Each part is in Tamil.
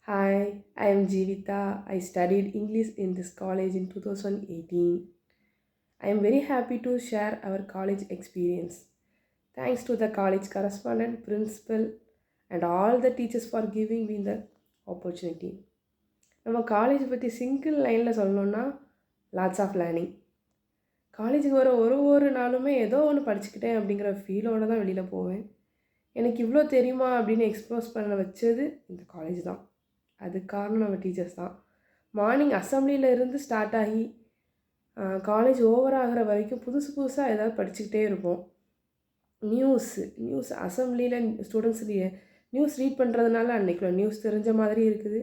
Hi, I am Jeevita. I studied English in this college in 2018. I am very happy to share our college experience. Thanks to the college correspondent, principal, and all the teachers for giving me the opportunity. நம்ம காலேஜ் பற்றி சிங்கிள் லைனில் சொல்லணுன்னா லாட்ஸ் ஆஃப் லேர்னிங். காலேஜுக்கு வர ஒரு நாளுமே ஏதோ ஒன்று படிச்சுக்கிட்டேன் அப்படிங்கிற ஃபீலோடு தான் வெளியில் போவேன். எனக்கு இவ்வளோ தெரியுமா அப்படின்னு எக்ஸ்போஸ் பண்ண வச்சது இந்த காலேஜ் தான். அதுக்கு காரணம் நம்ம டீச்சர்ஸ் தான். மார்னிங் அசம்பிளியில் இருந்து ஸ்டார்ட் ஆகி காலேஜ் ஓவர் ஆகிற வரைக்கும் புதுசாக ஏதாவது படிச்சுக்கிட்டே இருப்போம். நியூஸ் அசம்பிளியில் ஸ்டூடெண்ட்ஸ் நியூஸ் ரீட் பண்ணுறதுனால அன்றைக்குள்ள நியூஸ் தெரிஞ்ச மாதிரி இருக்குது.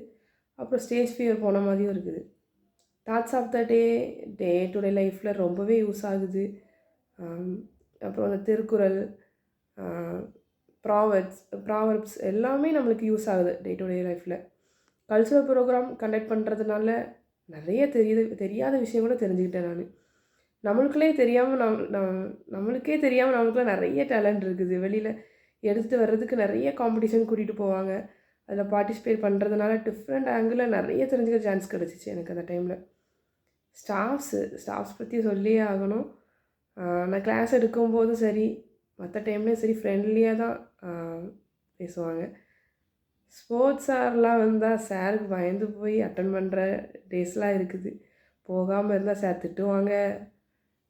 அப்புறம் ஸ்டேஜ் ஃபியர் போன மாதிரியும் இருக்குது. Thoughts of the day to day லைஃப்பில் ரொம்பவே யூஸ் ஆகுது. அப்புறம் அந்த திருக்குறள், ப்ராவர்ப்ஸ் எல்லாமே நம்மளுக்கு யூஸ் ஆகுது டே டு டே லைஃப்பில். கல்ச்சுரல் ப்ரோக்ராம் கண்டக்ட் பண்ணுறதுனால நிறைய தெரியாத விஷயம் கூட தெரிஞ்சுக்கிட்டேன் நான். நம்மளுக்குள்ளே தெரியாமல் நம்மளுக்கே தெரியாமல் நம்மளுக்குள்ள நிறைய டேலண்ட் இருக்குது. வெளியில் எடுத்துகிட்டு வர்றதுக்கு நிறைய காம்படிஷன் கூட்டிகிட்டு போவாங்க. அதில் பார்ட்டிசிபேட் பண்ணுறதுனால டிஃப்ரெண்ட் ஆங்கிளில் நிறைய தெரிஞ்சுக்க சான்ஸ் கிடச்சிச்சு எனக்கு அந்த டைமில். ஸ்டாஃப்ஸ் பற்றி சொல்லியே ஆகணும். நான் கிளாஸ் எடுக்கும்போதும் சரி, மற்ற டைம்லேயும் சரி ஃப்ரெண்ட்லியாக தான் பேசுவாங்க. ஸ்போர்ட்ஸ் சார்லாம் வந்தால் சாருக்கு பயந்து போய் அட்டன் பண்ணுற டேஸ்லாம் இருக்குது. போகாமல் இருந்தால் சார் திட்டுவாங்க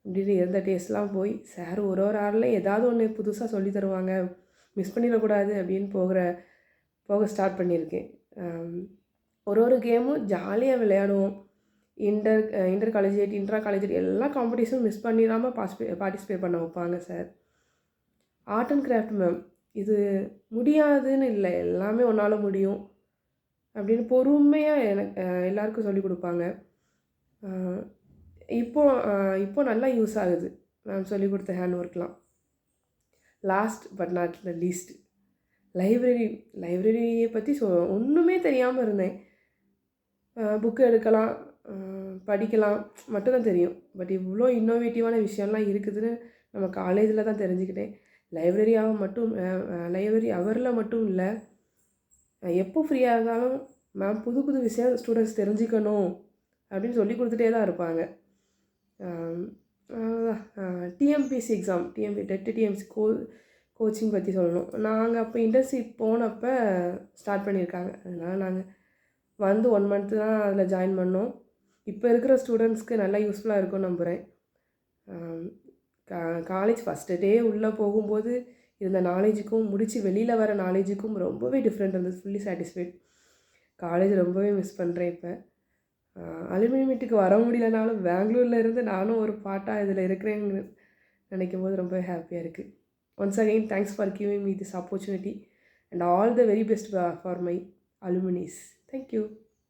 அப்படின்னு இருந்த டேஸ்லாம் போய் சார் ஒரு ஆளில் ஏதாவது ஒன்று புதுசாக சொல்லி தருவாங்க, மிஸ் பண்ணிடக்கூடாது அப்படின்னு போக ஸ்டார்ட் பண்ணியிருக்கேன். ஒரு கேமும் ஜாலியாக விளையாடுவோம். இன்டர் காலேஜியேட், இன்ட்ரா காலேஜியேட் எல்லா காம்படிஷனும் மிஸ் பண்ணிடாமல் பார்ட்டிசிபேட் பண்ண வைப்பாங்க sir. Art and craft ma'am, இது முடியாதுன்னு இல்லை, எல்லாமே ஒன்றால் முடியும் அப்படின்னு பொறுமையாக எனக்கு எல்லாருக்கும் சொல்லிக் கொடுப்பாங்க. இப்போ நல்லா யூஸ் ஆகுது மேம் சொல்லிக் கொடுத்த ஹேண்ட் ஒர்க்லாம். Last but not the least, லைப்ரரியை பற்றி ஒன்றுமே தெரியாமல் இருந்தேன். புக்கு எடுக்கலாம், படிக்கலாம் மட்டும்தான் தெரியும். பட் இவ்வளோ இன்னோவேட்டிவான விஷயம்லாம் இருக்குதுன்னு நம்ம காலேஜில் தான் தெரிஞ்சுக்கிட்டேன். லைப்ரரி அவரில் மட்டும் இல்லை, எப்போ ஃப்ரீயாக இருந்தாலும் மேம் புது விஷயம் ஸ்டூடெண்ட்ஸ் தெரிஞ்சுக்கணும் அப்படின்னு சொல்லி கொடுத்துட்டே தான் இருப்பாங்க. டிஎம்பிசி எக்ஸாம், டிஎம்சி கோச்சிங் பற்றி சொல்லணும். நாங்கள் அப்போ இன்டர்ன்ஷிப் போனப்போ ஸ்டார்ட் பண்ணியிருக்காங்க. அதனால் நாங்கள் வந்து 1 மந்த்து தான் அதில் ஜாயின் பண்ணோம். இப்போ இருக்கிற ஸ்டூடெண்ட்ஸ்க்கு நல்லா யூஸ்ஃபுல்லாக இருக்கும்னு நம்புகிறேன். காலேஜ் ஃபஸ்ட்டு டே உள்ளே போகும்போது இருந்த நாலேஜுக்கும் முடித்து வெளியில் வர நாலேஜுக்கும் ரொம்பவே டிஃப்ரெண்ட் இருந்தது. Fully satisfied. காலேஜ் ரொம்பவே மிஸ் பண்ணுறேன். இப்போ அலுமினி மீட்டுக்கு வர முடியலனாலும் பெங்களூரில் இருந்து நானும் ஒரு பாட்டாக இதில் இருக்கிறேன்னு நினைக்கும் போது ரொம்ப ஹாப்பியாக இருக்குது. Once again thanks for giving me this opportunity and all the very best for my alumni. Thank you.